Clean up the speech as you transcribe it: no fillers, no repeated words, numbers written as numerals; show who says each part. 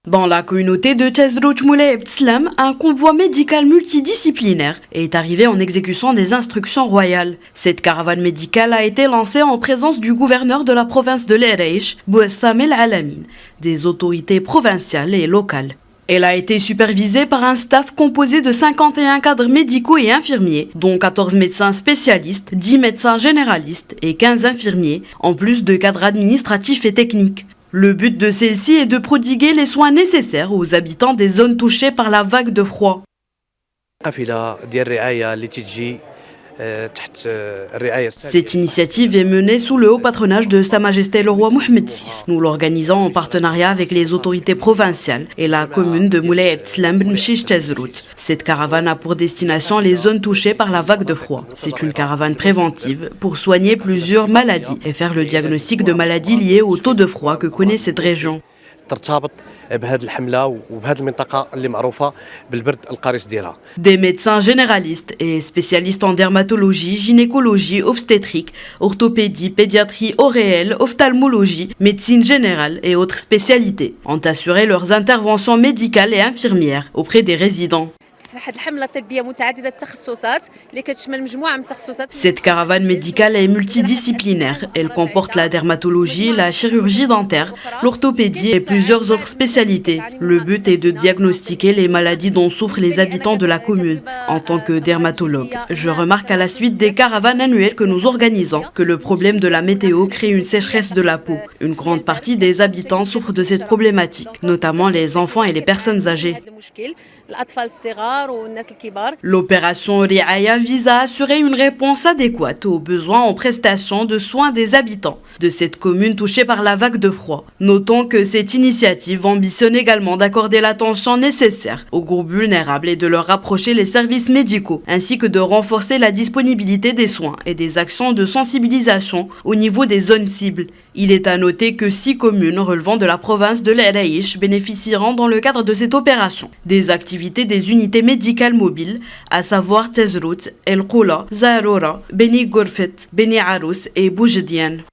Speaker 1: Dans la communauté de Tezrouch Moulay Btslam, un convoi médical multidisciplinaire est arrivé en exécution des instructions royales. Cette caravane médicale a été lancée en présence du gouverneur de la province de l'Eraish, Bouassam El Alamin, des autorités provinciales et locales. Elle a été supervisée par un staff composé de 51 cadres médicaux et infirmiers, dont 14 médecins spécialistes, 10 médecins généralistes et 15 infirmiers, en plus de cadres administratifs et techniques. Le but de celle-ci est de prodiguer les soins nécessaires aux habitants des zones touchées par la vague de froid. Cette initiative est menée sous le haut patronage de Sa Majesté le roi Mohamed VI. Nous l'organisons en partenariat avec les autorités provinciales et la commune de Moulay Btslam Ben Mchiche Tezrouch. Cette caravane a pour destination les zones touchées par la vague de froid. C'est une caravane préventive pour soigner plusieurs maladies et faire le diagnostic de maladies liées au taux de froid que connaît cette région. Des médecins généralistes et spécialistes en dermatologie, gynécologie, obstétrique, orthopédie, pédiatrie, ORL, ophtalmologie, médecine générale et autres spécialités ont assuré leurs interventions médicales et infirmières auprès des résidents. Cette caravane médicale est multidisciplinaire. Elle comporte la dermatologie, la chirurgie dentaire, l'orthopédie et plusieurs autres spécialités. Le but est de diagnostiquer les maladies dont souffrent les habitants de la commune. En tant que dermatologue, je remarque à la suite des caravanes annuelles que nous organisons que le problème de la météo crée une sécheresse de la peau. Une grande partie des habitants souffrent de cette problématique, notamment les enfants et les personnes âgées. L'opération Riaya vise à assurer une réponse adéquate aux besoins en prestation de soins des habitants de cette commune touchée par la vague de froid. Notons que cette initiative ambitionne également d'accorder l'attention nécessaire aux groupes vulnérables et de leur rapprocher les services médicaux, ainsi que de renforcer la disponibilité des soins et des actions de sensibilisation au niveau des zones cibles. Il est à noter que 6 communes relevant de la province de l'Eraish bénéficieront dans le cadre de cette opération des activités des unités médicales mobiles, à savoir Tezrouch, El Qoula, Zaroura, Beni Gourfet, Beni Arous et Boujdiane.